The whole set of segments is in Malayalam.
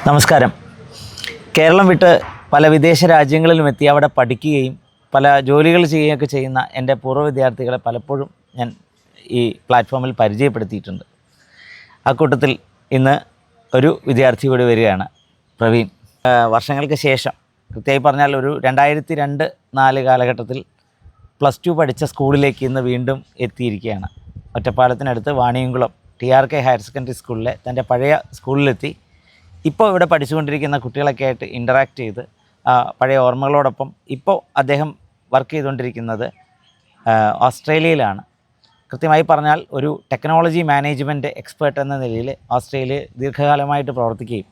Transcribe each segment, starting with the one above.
നമസ്കാരം. കേരളം വിട്ട് പല വിദേശ രാജ്യങ്ങളിലും എത്തി അവിടെ പഠിക്കുകയും പല ജോലികൾ ചെയ്യുകയൊക്കെ ചെയ്യുന്ന എൻ്റെ പൂർവ്വ വിദ്യാർത്ഥികളെ പലപ്പോഴും ഞാൻ ഈ പ്ലാറ്റ്ഫോമിൽ പരിചയപ്പെടുത്തിയിട്ടുണ്ട്. അക്കൂട്ടത്തിൽ ഇന്ന് ഒരു വിദ്യാർത്ഥി കൂടി വരികയാണ്, പ്രവീൺ. വർഷങ്ങൾക്ക് ശേഷം, കൃത്യമായി പറഞ്ഞാൽ ഒരു 2002-04 കാലഘട്ടത്തിൽ +2 പഠിച്ച സ്കൂളിലേക്ക് ഇന്ന് വീണ്ടും എത്തിയിരിക്കുകയാണ്. ഒറ്റപ്പാലത്തിനടുത്ത് വാണിയംകുളം TRK ഹയർ സെക്കൻഡറി സ്കൂളിലെ തൻ്റെ പഴയ സ്കൂളിലെത്തി ഇപ്പോൾ ഇവിടെ പഠിച്ചുകൊണ്ടിരിക്കുന്ന കുട്ടികളൊക്കെ ആയിട്ട് ഇൻ്ററാക്ട് ചെയ്ത് പഴയ ഓർമ്മകളോടൊപ്പം ഇപ്പോൾ അദ്ദേഹം വർക്ക് ചെയ്തുകൊണ്ടിരിക്കുന്നത് ഓസ്ട്രേലിയയിലാണ്. കൃത്യമായി പറഞ്ഞാൽ ഒരു ടെക്നോളജി മാനേജ്മെൻറ്റ് എക്സ്പേർട്ട് എന്ന നിലയിൽ ഓസ്ട്രേലിയയിൽ ദീർഘകാലമായിട്ട് പ്രവർത്തിക്കുകയും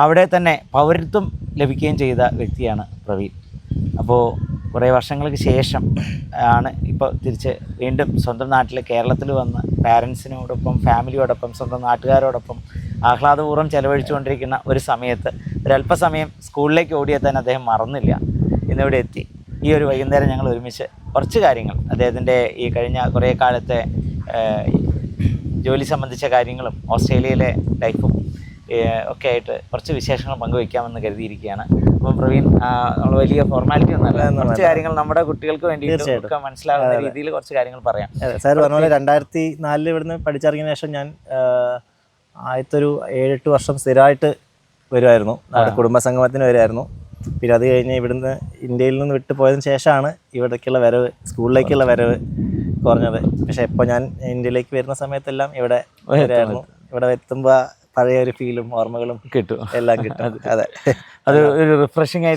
അവിടെ തന്നെ പൗരത്വം ലഭിക്കുകയും ചെയ്ത വ്യക്തിയാണ് പ്രവീൺ. അപ്പോൾ കുറേ വർഷങ്ങൾക്ക് ശേഷം ആണ് ഇപ്പോൾ തിരിച്ച് വീണ്ടും സ്വന്തം നാട്ടിൽ കേരളത്തിൽ വന്ന് പാരൻസിനോടൊപ്പം ഫാമിലിയോടൊപ്പം സ്വന്തം നാട്ടുകാരോടൊപ്പം ആഹ്ലാദപൂർവ്വം ചെലവഴിച്ചുകൊണ്ടിരിക്കുന്ന ഒരു സമയത്ത് ഒരല്പസമയം സ്കൂളിലേക്ക് ഓടിയെത്താൻ അദ്ദേഹം മറന്നില്ല. ഇന്നിവിടെ എത്തി ഈ ഒരു വൈകുന്നേരം ഞങ്ങൾ ഒരുമിച്ച് കുറച്ച് കാര്യങ്ങൾ അദ്ദേഹത്തിൻ്റെ ഈ കഴിഞ്ഞ കുറേ കാലത്തെ ജോലി സംബന്ധിച്ച കാര്യങ്ങളും ഓസ്ട്രേലിയയിലെ ലൈഫും ഒക്കെ ആയിട്ട് കുറച്ച് വിശേഷങ്ങൾ പങ്കുവയ്ക്കാമെന്ന് കരുതിയിരിക്കുകയാണ്. അപ്പം പ്രവീൺ, നമ്മൾ വലിയ ഫോർമാലിറ്റി ഒന്നുമല്ല, കുറച്ച് കാര്യങ്ങൾ നമ്മുടെ കുട്ടികൾക്ക് വേണ്ടിയിട്ട് മനസ്സിലാകുന്ന രീതിയിൽ കുറച്ച് കാര്യങ്ങൾ പറയാം. സാർ പറഞ്ഞ പോലെ 2004 ഇവിടുന്ന് പഠിച്ചിറങ്ങിയ ശേഷം ഞാൻ ആദ്യത്തെ ഒരു 7-8 വർഷം സ്ഥിരമായിട്ട് വരുമായിരുന്നു. അവിടെ കുടുംബസംഗമത്തിന് വരുമായിരുന്നു. പിന്നെ അത് കഴിഞ്ഞ് ഇവിടുന്ന് ഇന്ത്യയിൽ നിന്ന് വിട്ടു പോയതിന് ശേഷമാണ് ഇവിടേക്കുള്ള വരവ്, സ്കൂളിലേക്കുള്ള വരവ് കുറഞ്ഞത്. പക്ഷേ ഇപ്പോൾ ഞാൻ ഇന്ത്യയിലേക്ക് വരുന്ന സമയത്തെല്ലാം ഇവിടെ വരുമായിരുന്നു. ഇവിടെ എത്തുമ്പോൾ പഴയ ഒരു ഫീലും ഓർമ്മകളും കിട്ടും, എല്ലാം കിട്ടും. അതെ, അത് ഒരു റിഫ്രഷിംഗ് ആയ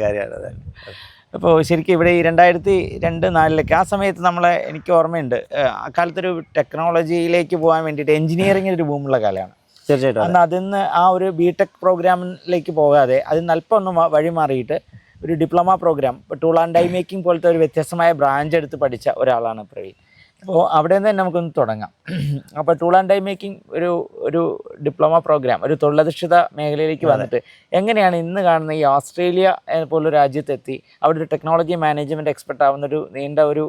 കാര്യമാണ്. അതെ. അപ്പോൾ ശരിക്കും ഇവിടെ ഈ 2002-04 ആ സമയത്ത് എനിക്ക് ഓർമ്മയുണ്ട്, അക്കാലത്തൊരു ടെക്നോളജിയിലേക്ക് പോകാൻ വേണ്ടിയിട്ട് എഞ്ചിനീയറിംഗിന് ഒരു ബൂമുള്ള കാലമാണ്. തീർച്ചയായിട്ടും. അന്ന് അതിന്ന് ആ ഒരു BTech പ്രോഗ്രാമിലേക്ക് പോകാതെ അതിന് അല്പം ഒന്ന് വഴി മാറിയിട്ട് ഒരു diploma programme, tool and die making പോലത്തെ ഒരു വ്യത്യസ്തമായ ബ്രാഞ്ച് എടുത്ത് പഠിച്ച ഒരാളാണ് പ്രവീൺ. അപ്പോൾ അവിടെ നിന്ന് തന്നെ നമുക്കൊന്ന് തുടങ്ങാം. അപ്പോൾ ടൂൾ ആൻഡ് ഡൈ മേക്കിംഗ് ഒരു ഡിപ്ലോമ പ്രോഗ്രാം, ഒരു തൊഴിലധിഷ്ഠിത മേഖലയിലേക്ക് വന്നിട്ട് എങ്ങനെയാണ് ഇന്ന് കാണുന്ന ഈ ഓസ്ട്രേലിയ പോലൊരു രാജ്യത്തെത്തി അവിടെ ഒരു ടെക്നോളജി മാനേജ്മെൻറ്റ് എക്സ്പെർട്ട് ആവുന്നൊരു നീണ്ട ഒരു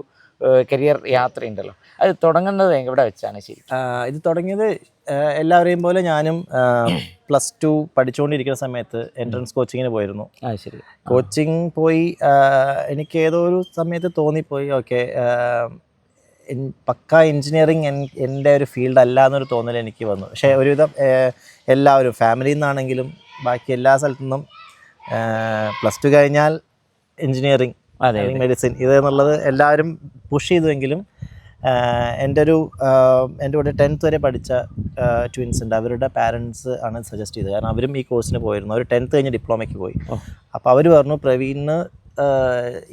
കരിയർ യാത്രയുണ്ടല്ലോ, അത് തുടങ്ങുന്നത് എവിടെ വെച്ചാണ്? ശരി, ഇത് തുടങ്ങിയത് എല്ലാവരെയും പോലെ ഞാനും +2 പഠിച്ചുകൊണ്ടിരിക്കുന്ന സമയത്ത് എൻട്രൻസ് കോച്ചിങ്ങിന് പോയിരുന്നു. ശരി. കോച്ചിങ് പോയി എനിക്ക് ഏതോ ഒരു സമയത്ത് തോന്നിപ്പോയി, ഓക്കെ പക്ക എൻജിനീയറിങ് എൻ്റെ ഒരു ഫീൽഡ് അല്ല എന്നൊരു തോന്നൽ എനിക്ക് വന്നു. പക്ഷേ ഒരുവിധം എല്ലാവരും ഫാമിലിയിൽ നിന്നാണെങ്കിലും ബാക്കി എല്ലാ സ്ഥലത്തു നിന്നും +2 കഴിഞ്ഞാൽ എൻജിനീയറിങ്, മെഡിസിൻ ഇത് എന്നുള്ളത് എല്ലാവരും പുഷ് ചെയ്തുവെങ്കിലും എൻ്റെ കൂടെ 10th വരെ പഠിച്ച ട്വിൻസ് ഉണ്ട്. അവരുടെ പാരൻസ് ആണ് സജസ്റ്റ് ചെയ്തത്. കാരണം അവരും ഈ കോഴ്സിന് പോയിരുന്നു. അവർ 10th കഴിഞ്ഞ് ഡിപ്ലോമയ്ക്ക് പോയി. അപ്പോൾ അവർ പറഞ്ഞു പ്രവീണിന്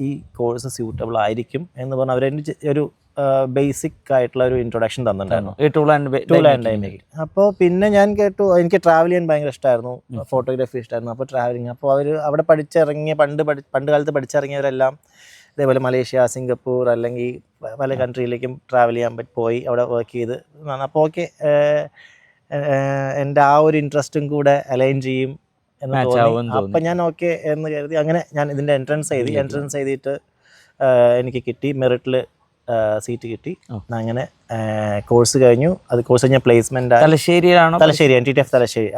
ഈ കോഴ്സ് സ്യൂട്ടബിൾ ആയിരിക്കും എന്ന് പറഞ്ഞ് അവരെൻ്റെ ഒരു ബേസിക് ആയിട്ടുള്ള ഒരു ഇൻട്രൊഡക്ഷൻ തന്നിട്ടുണ്ടായിരുന്നു ഈ ടൂൾ ആൻഡ് ഡൈ മേക്കിംഗ്. അപ്പോൾ പിന്നെ ഞാൻ കേട്ടു, എനിക്ക് ട്രാവൽ ചെയ്യാൻ ഭയങ്കര ഇഷ്ടമായിരുന്നു, ഫോട്ടോഗ്രാഫി ഇഷ്ടമായിരുന്നു. അപ്പോൾ ട്രാവലിങ്, അപ്പോൾ അവർ അവിടെ പഠിച്ചിറങ്ങിയ പണ്ട് കാലത്ത് പഠിച്ചിറങ്ങിയവരെല്ലാം ഇതേപോലെ മലേഷ്യ, സിംഗപ്പൂർ അല്ലെങ്കിൽ പല കൺട്രിയിലേക്കും ട്രാവൽ ചെയ്യാൻ പോയി അവിടെ വർക്ക് ചെയ്ത്. അപ്പോൾ ഓക്കെ, എൻ്റെ ആ ഒരു ഇൻട്രസ്റ്റും കൂടെ അലൈൻ ചെയ്യും എന്ന് തോന്നി. അപ്പം ഞാൻ ഓക്കെ എന്ന് കരുതി അങ്ങനെ ഞാൻ ഇതിൻ്റെ എൻട്രൻസ് എഴുതിയിട്ട് എനിക്ക് കിട്ടി, മെറിറ്റിൽ സീറ്റ് കിട്ടി. അങ്ങനെ കോഴ്സ് കഴിഞ്ഞു. അത് കോഴ്സ് കഴിഞ്ഞ പ്ലേസ്മെന്റ് തലശ്ശേരി NTTF തലശ്ശേരി.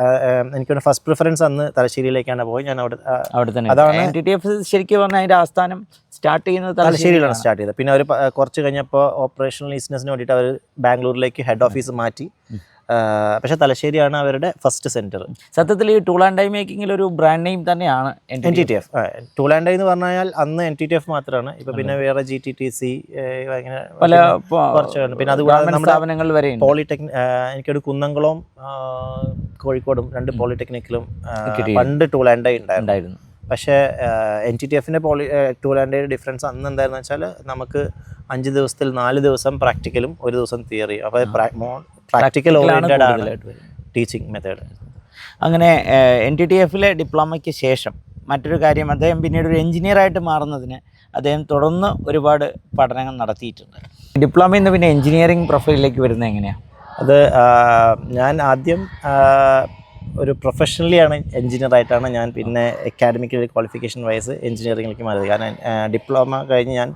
എനിക്കൊരു ഫസ്റ്റ് പ്രിഫറൻസ് അന്ന് തലശ്ശേരിയിലേക്കാണ് പോയി. ഞാൻ അവിടെ തന്നെ. അതാണ് NTTF ശരിക്കും പറഞ്ഞാൽ അതിന്റെ ആസ്ഥാനം സ്റ്റാർട്ട് ചെയ്യുന്നത് തലശ്ശേരിയിലാണ് സ്റ്റാർട്ട് ചെയ്തത്. പിന്നെ അവർ കുറച്ച് കഴിഞ്ഞപ്പോൾ ഓപ്പറേഷണൽ ഈസിനെസ്സിന് വേണ്ടിയിട്ട് അവർ ബാംഗ്ലൂരിലേക്ക് ഹെഡ് ഓഫീസ് മാറ്റി. പക്ഷെ തലശ്ശേരിയാണ് അവരുടെ ഫസ്റ്റ് സെന്റർ. സത്യത്തിൽ ഈ ടൂൾ ആൻഡ് ഡൈ മേക്കിങ്ങിൽ ഒരു ബ്രാൻഡ് നെയിം തന്നെയാണ് NTTF. ടൂൾ ആൻഡ് ഡൈ എന്ന് പറഞ്ഞാൽ അന്ന് NTTF മാത്രമാണ്. ഇപ്പൊ പിന്നെ വേറെ GTTC അങ്ങനെ പല കുറച്ചുണ്ട്. പിന്നെ അതുപോലെ നമ്മുടെ സ്ഥാപനങ്ങൾ വരെ എനിക്കൊരു കുന്നംകുളം, കോഴിക്കോടും 2 പോളിടെക്നിക്കിലും പണ്ട് ടൂൾ ആൻഡ് ഡൈ ഉണ്ടായിരുന്നു. പക്ഷേ NTTFന്റെ ടൂൾ ആൻഡ് ഡൈ ഡിഫറൻസ് അന്ന് എന്തായിരുന്നു വെച്ചാൽ നമുക്ക് 5 ദിവസത്തിൽ 4 ദിവസം പ്രാക്ടിക്കലും 1 ദിവസം തിയറി. അപ്പോൾ പ്രാക്ടിക്കൽ ഓറിയന്റഡ് ആണ് ടീച്ചിങ് മെത്തേഡ്. അങ്ങനെ NTTFലെ ഡിപ്ലോമയ്ക്ക് ശേഷം മറ്റൊരു കാര്യം, അദ്ദേഹം പിന്നീട് ഒരു എഞ്ചിനീയറായിട്ട് മാറുന്നതിന് അദ്ദേഹം തുടർന്ന് ഒരുപാട് പഠനങ്ങൾ നടത്തിയിട്ടുണ്ട്. ഡിപ്ലോമയിൽ നിന്ന് പിന്നെ എഞ്ചിനീയറിംഗ് പ്രൊഫൈലിലേക്ക് വരുന്നത് എങ്ങനെയാണ്? അത് ഞാൻ ആദ്യം ഒരു പ്രൊഫഷണലിയാണ് എഞ്ചിനീയറായിട്ടാണ് ഞാൻ പിന്നെ അക്കാഡമിക്കൽ ക്വാളിഫിക്കേഷൻ വൈസ് എഞ്ചിനീയറിംഗിലേക്ക് മാറിയത്. കാരണം ഡിപ്ലോമ കഴിഞ്ഞ് ഞാൻ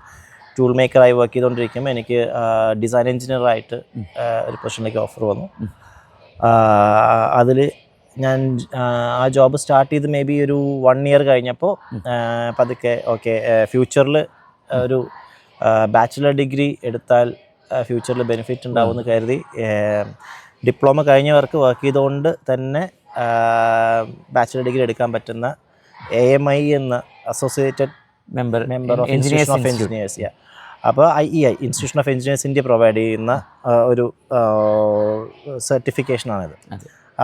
ടൂൾ മേക്കറായി വർക്ക് ചെയ്തുകൊണ്ടിരിക്കുമ്പോൾ എനിക്ക് ഡിസൈൻ എഞ്ചിനീയറായിട്ട് ഒരു പൊസിഷനിലേക്ക് ഓഫർ വന്നു. അതിൽ ഞാൻ ആ ജോബ് സ്റ്റാർട്ട് ചെയ്ത് മേ ബി ഒരു 1 ഇയർ കഴിഞ്ഞപ്പോൾ പതുക്കെ ഓക്കെ ഫ്യൂച്ചറിൽ ഒരു ബാച്ചിലർ ഡിഗ്രി എടുത്താൽ ഫ്യൂച്ചറിൽ ബെനിഫിറ്റ് ഉണ്ടാവുമെന്ന് കരുതി ഡിപ്ലോമ കഴിഞ്ഞവർക്ക് വർക്ക് ചെയ്തുകൊണ്ട് തന്നെ ബാച്ചിലർ ഡിഗ്രി എടുക്കാൻ പറ്റുന്ന AMI എന്ന associated member of institution of engineers അപ്പോൾ IEI institution of engineers India provide ചെയ്യുന്ന ഒരു സർട്ടിഫിക്കേഷനാണിത്.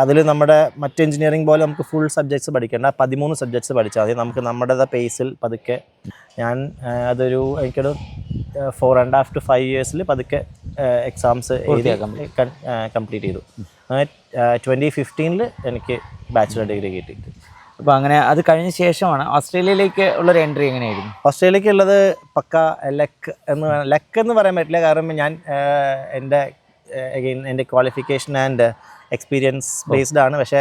അതിൽ നമ്മുടെ മറ്റ് എഞ്ചിനീയറിംഗ് പോലെ നമുക്ക് ഫുൾ സബ്ജക്ട്സ് പഠിക്കേണ്ട 13 സബ്ജക്ട്സ് പഠിച്ചാൽ മതി. നമുക്ക് നമ്മുടെ പേസിൽ പതുക്കെ ഞാൻ അതൊരു എനിക്കൊരു 4.5 to 5 ഇയേഴ്സിൽ പതുക്കെ എക്സാംസ് എഴുതി കംപ്ലീറ്റ് ചെയ്തു. 2015 എനിക്ക് ബാച്ചിലർ ഡിഗ്രി കിട്ടി. അപ്പോൾ അങ്ങനെ അത് കഴിഞ്ഞ ശേഷമാണ് ഓസ്ട്രേലിയയിലേക്ക് ഉള്ളൊരു എൻട്രി എങ്ങനെയായിരുന്നു? ഓസ്ട്രേലിയക്ക് ഉള്ളത് പക്ക ലക്ക് എന്ന് പറയാൻ പറ്റില്ല. കാരണം ഞാൻ എൻ്റെ ക്വാളിഫിക്കേഷൻ ആൻഡ് എക്സ്പീരിയൻസ് ബേസ്ഡ് ആണ്. പക്ഷേ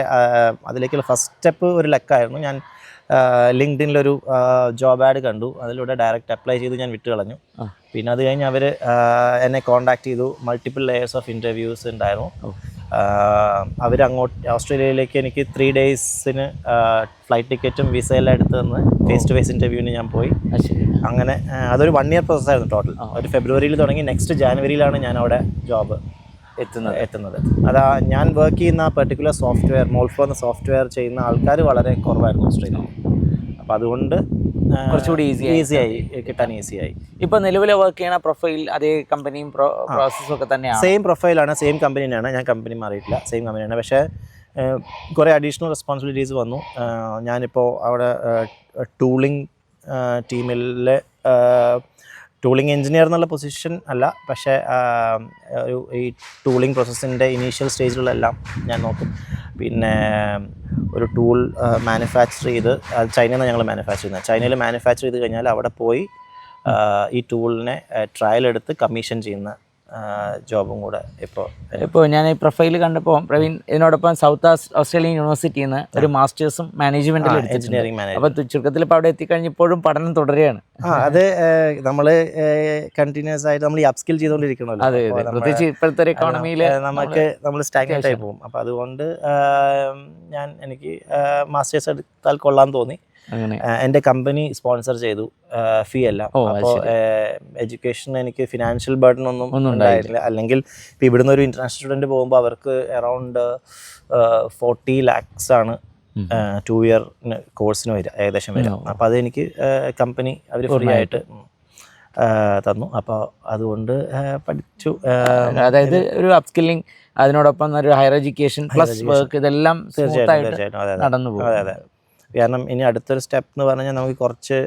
അതിലേക്കുള്ള ഫസ്റ്റ് സ്റ്റെപ്പ് ഒരു ലക്കായിരുന്നു. ഞാൻ ലിങ്ക്ഡിനിലൊരു ജോബ് ആഡ് കണ്ടു, അതിലൂടെ ഡയറക്റ്റ് അപ്ലൈ ചെയ്ത് ഞാൻ വിട്ട് കളഞ്ഞു. പിന്നെ അത് കഴിഞ്ഞ് അവർ എന്നെ കോൺടാക്ട് ചെയ്തു. മൾട്ടിപ്പിൾ ലെയേഴ്സ് ഓഫ് ഇൻ്റർവ്യൂസ് ഉണ്ടായിരുന്നു. ഓസ്ട്രേലിയയിലേക്ക് എനിക്ക് 3 ഡേയ്സിന് ഫ്ലൈറ്റ് ടിക്കറ്റും വിസയെല്ലാം എടുത്ത് തന്ന് ഫേസ് ടു ഫേസ് ഇൻ്റർവ്യൂവിന് ഞാൻ പോയി. അങ്ങനെ അതൊരു 1 ഇയർ പ്രോസസ്സായിരുന്നു ടോട്ടൽ. ഒരു ഫെബ്രുവരിയിൽ തുടങ്ങി നെക്സ്റ്റ് ജാനുവരിയിലാണ് ഞാൻ അവിടെ ജോബ് എത്തുന്നത്. അതാ ഞാൻ വർക്ക് ചെയ്യുന്ന പെർട്ടിക്കുലർ സോഫ്റ്റ്വെയർ മോൾഫ്ലോ എന്ന സോഫ്റ്റ്വെയർ ചെയ്യുന്ന ആൾക്കാർ വളരെ കുറവായിരുന്നു ഓസ്ട്രേലിയയിൽ. അപ്പോൾ അതുകൊണ്ട് കുറച്ചുകൂടി ഈസിയായി കിട്ടാൻ ഈസിയായി. ഇപ്പോൾ നിലവിലെ വർക്ക് ചെയ്യുന്ന പ്രൊഫൈൽ അതേ കമ്പനിയും പ്രോസസ്സും ഒക്കെ തന്നെയാണ്? സെയിം പ്രൊഫൈലാണ്, സെയിം കമ്പനി തന്നെയാണ്. ഞാൻ കമ്പനി മാറിയിട്ടില്ല, സെയിം കമ്പനിയാണ്. പക്ഷേ കുറേ അഡീഷണൽ റെസ്പോൺസിബിലിറ്റീസ് വന്നു. ഞാനിപ്പോൾ അവിടെ ടൂളിംഗ് ടീമിലെ ടൂളിംഗ് എഞ്ചിനീയർ എന്നുള്ള പൊസിഷൻ അല്ല, പക്ഷേ ഈ ടൂളിംഗ് പ്രോസസ്സിൻ്റെ ഇനീഷ്യൽ സ്റ്റേജിലെല്ലാം ഞാൻ നോക്കും. പിന്നെ ഒരു ടൂൾ മാനുഫാക്ചർ ചെയ്ത് അത് ചൈനയിൽ നിന്ന് ഞങ്ങൾ മാനുഫാക്ചർ ചെയ്യുന്നത്. ചൈനയിൽ മാനുഫാക്ചർ ചെയ്ത് കഴിഞ്ഞാൽ അവിടെ പോയി ഈ ടൂളിനെ ട്രയൽ എടുത്ത് കമ്മീഷൻ ചെയ്യുന്ന ജോബും കൂടെ ഇപ്പോൾ ഞാൻ ഈ പ്രൊഫൈൽ കണ്ടപ്പോൾ പ്രവീൺ ഇതിനോടൊപ്പം സൗത്ത് ഓസ്ട്രേലിയൻ യൂണിവേഴ്സിറ്റിയിൽ നിന്ന് ഒരു മാസ്റ്റേഴ്സും മാനേജ്മെന്റിൽ എഞ്ചിനീയറിംഗ് മാനേജ്മെന്റ്. അപ്പോൾ ചുരുക്കത്തിൽ ഇപ്പോൾ അവിടെ എത്തിക്കഴിഞ്ഞപ്പോഴും പഠനം തുടരുകയാണ്. അത് നമ്മൾ കണ്ടിന്യൂസ് ആയിട്ട് നമ്മൾ ഈ അപ്സ്കിൽ ചെയ്തുകൊണ്ടിരിക്കണമല്ലോ. അതെ, പ്രത്യേകിച്ച് ഇപ്പോഴത്തെ ഒരു എക്കോണമിയിൽ നമ്മൾ സ്റ്റാഗ്നേറ്റ് ആയി പോകും. അപ്പോൾ അതുകൊണ്ട് എനിക്ക് മാസ്റ്റേഴ്സ് എടുത്താൽ കൊള്ളാൻ തോന്നി. എൻ്റെ കമ്പനി സ്പോൺസർ ചെയ്തു ഫീ എല്ലാം. അപ്പോൾ എഡ്യൂക്കേഷൻ എനിക്ക് ഫിനാൻഷ്യൽ ബർഡൻ ഒന്നും ഉണ്ടായിട്ടില്ല. അല്ലെങ്കിൽ ഇപ്പോൾ ഇവിടുന്ന് ഒരു ഇൻ്റർനാഷണൽ സ്റ്റുഡൻറ്റ് പോകുമ്പോൾ അവർക്ക് അറൗണ്ട് 40 lakhs ആണ് 2 ഇയർ കോഴ്സിന് വരിക, ഏകദേശം വരിക. അപ്പോൾ അതെനിക്ക് കമ്പനി അവർ ഫ്രീ ആയിട്ട് തന്നു. അപ്പോൾ അതുകൊണ്ട് പഠിച്ചു. അതായത് ഒരു അപ്സ്കില്ലിംഗ്, അതിനോടൊപ്പം ഒരു ഹയർ എഡ്യൂക്കേഷൻ പ്ലസ് വർക്ക്, ഇതെല്ലാം തീർച്ചയായിട്ടും നടന്നു പോകും. അതെ. കാരണം ഇനി അടുത്തൊരു സ്റ്റെപ്പ് എന്ന് പറഞ്ഞാൽ നമുക്ക് കുറച്ച്